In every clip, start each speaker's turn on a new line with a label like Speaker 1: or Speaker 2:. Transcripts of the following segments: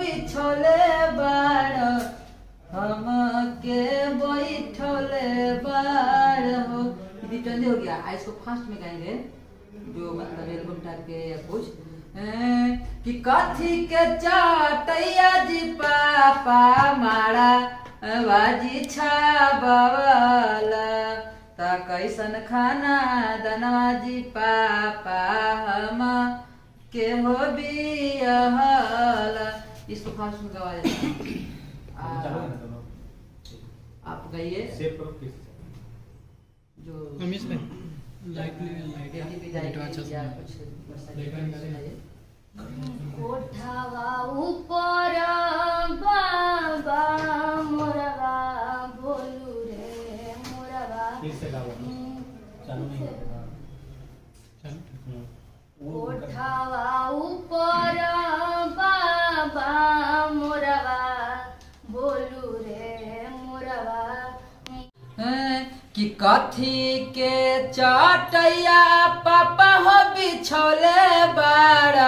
Speaker 1: बिछोले बाड़ हमके बैठोले बाड़ हो। रिटर्न हो गया। इसको फास्ट में गाएंगे जो मतलब एल्बम टाइप के या कुछ कि कथी के चाटैया जी पापा मारा बाजी छाबवाला ता कैसन खाना दनवा जी पापा हम के हो बियाहला। इसको फास्ट में गवा देते आप गाइए जो
Speaker 2: मिस में
Speaker 3: कोठावा ऊपर बाबा मोरवा बोलू रे मोरवा कोठावा ऊपर बाबा मोरवा बोलू रे मोरवा
Speaker 1: कि कथी के चाटैया पापा हो बिछौले बाड़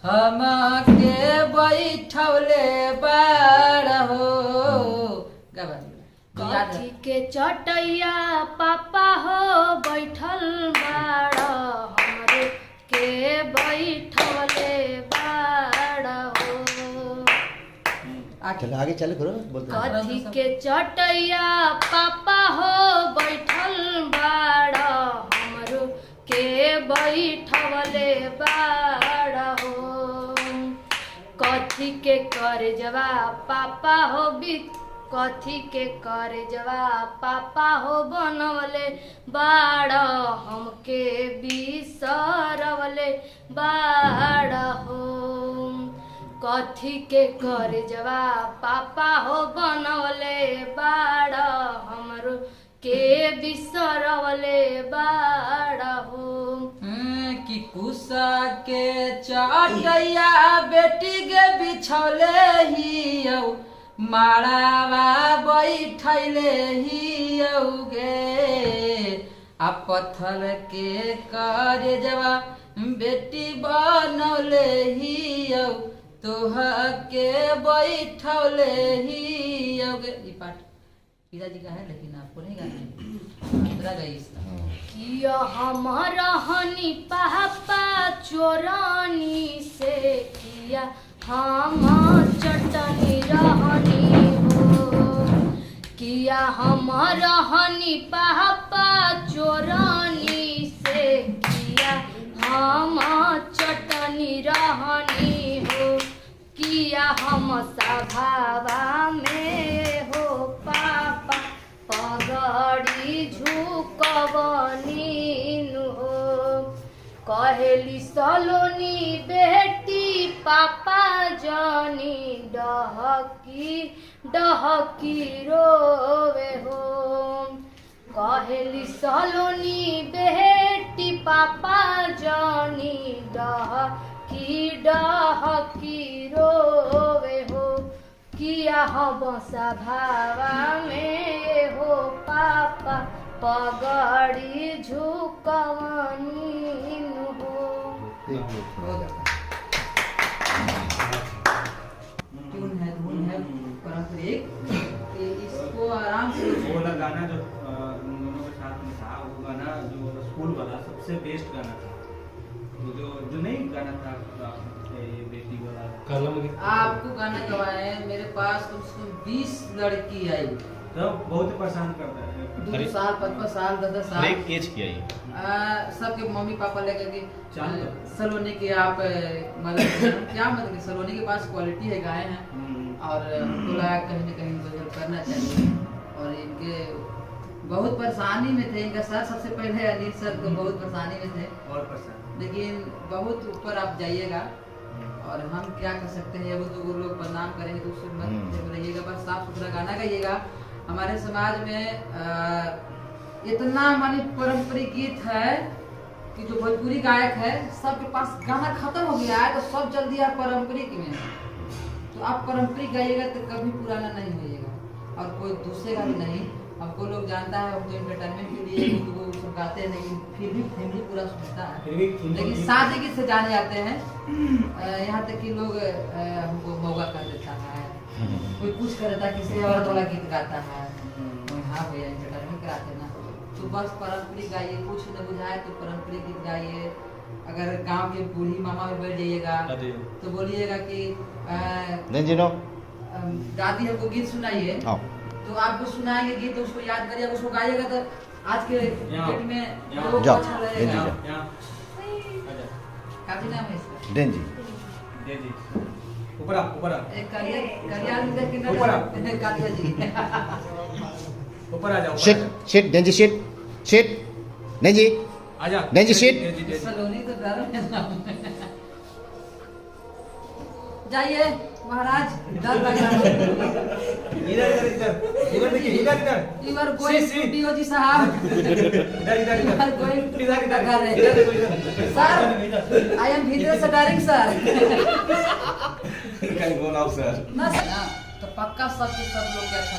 Speaker 1: हम के बैठौले बाड़ हो।
Speaker 3: कथी के चटैया पापा हो बैठल बाड़ हमरे के बैठौले बाड़ हो।
Speaker 4: आगे चले करो
Speaker 3: कथी के चटैया पापा हो बैठल बाड़ हमरो के बैठवले बाड़ हो। कथी के करजवा पापा हो कथी के करजवा पापा हो बनवले बाड़ हमके बिसरवले बाड़ हो। कथी के करजवा पापा हो बनवले बाड़ हमरो के बिसरवले बाड़ हो।
Speaker 1: कि कुसा के चाटैया बेटी के बिछौले हियौ माड़ावा बैठैले हियौ गे आ पत्थर के करजवा बेटी बनौले हियौ तोहा के बैठौले हियौ गे। ई पाठ पिताजी का है लेकिन आपको नहीं गाना है। दूसरा गाइए इसका
Speaker 3: किया हमारा हनी पापा चोरानी से किया हम चटनी रहनी हो। किया हमारा हनी पापा चोरानी से किया हम चटनी रहनी हो। किया हम सभावा में हो पापा पगड़ी झुकवनी हो। कहेली सलोनी बेटी पापा जानी डहकी डहकी रोवे हो। कहेली सलोनी बेटी पापा जानी डहकी डहकी रोवे हो। किया हम सभावा में हो पापा पगड़ी झुकवनी हो।
Speaker 1: ट्यून है धुन है पारंपरिक। इसको आराम से
Speaker 5: वो वाला गाना जो उन दोनों के साथ में था वो गाना जो स्कूल वाला सबसे बेस्ट गाना था। वो जो नहीं गाना था ये बेटी वाला
Speaker 1: आपको गाना गवाए मेरे पास कम से कम 20 लड़की आई
Speaker 5: तो बहुत परेशान करता है।
Speaker 1: 2 साल 5 साल 10 साल
Speaker 4: एज किया ये
Speaker 1: सबके मम्मी पापा लेकर के सलोनी के आप मतलब क्या मतलब सलोनी के पास क्वालिटी है गाय हैं और उनको लगा कहीं ना कहीं इनको हेल्प करना चाहिए। और इनके बहुत परेशानी में थे। इनका सर सबसे पहले अनिल सर तो बहुत परेशानी में थे
Speaker 5: और परेशान
Speaker 1: लेकिन बहुत ऊपर आप जाइएगा। और हम क्या कर सकते हैं वो तो वो लोग बदनाम करेंगे तो उससे मत रहिएगा। बस साफ सुथरा गाना गाइएगा। हमारे समाज में इतना मानी पारंपरिक गीत है कि जो भोजपुरी गायक है सबके पास गाना खत्म हो गया है तो सब चल दिया पारंपरिक में। तो आप पारंपरिक गाइएगा तो कभी पुराना नहीं होइएगा और कोई दूसरेगा भी नहीं। हमको लोग जानता है, हम तो एंटरटेनमेंट के लिए वो सब गाते हैं, लेकिन फिर भी फैमिली पूरा सुनता है।
Speaker 5: फिर भी
Speaker 1: लेकिन सादगी से जाने जाते हैं, यहाँ तक कि लोग हमको मौका कर देता है, कोई कुछ कर देता है, किसी औरत वाला गीत गाता है, हाँ भैया एंटरटेनमेंट कराते ना, तो बस पारंपरिक गाइए, कुछ न बुझाए तो पारंपरिक गीत गाइए। अगर गांव के बूढ़ी मामा में बैठ जाइएगा तो बोलिएगा कि दादी हमको गीत सुनाइए, तो आपको सुनाएंगे गीत, तो उसको याद करिएगा, उसको गाइएगा, तो आज के डेट में लोगों को अच्छा लगेगा। काफी नाम है इसका
Speaker 4: डेंजी
Speaker 5: ऊपर
Speaker 1: एक करियर ऊपर कालिया जी
Speaker 5: ऊपर आ जाओ।
Speaker 4: शिट डेंजी शिट डेंजी
Speaker 5: आजा
Speaker 4: डेंजी शिट
Speaker 1: सलोनी तो डर जाइए महाराज, डर लग रहा है।
Speaker 5: इधर देखिए, इधर
Speaker 1: You are going to DOG साहब। You are going to sir, I am video stuttering sir।
Speaker 5: can go now sir।
Speaker 1: ना तो पक्का सब के सब लोग के अच्छा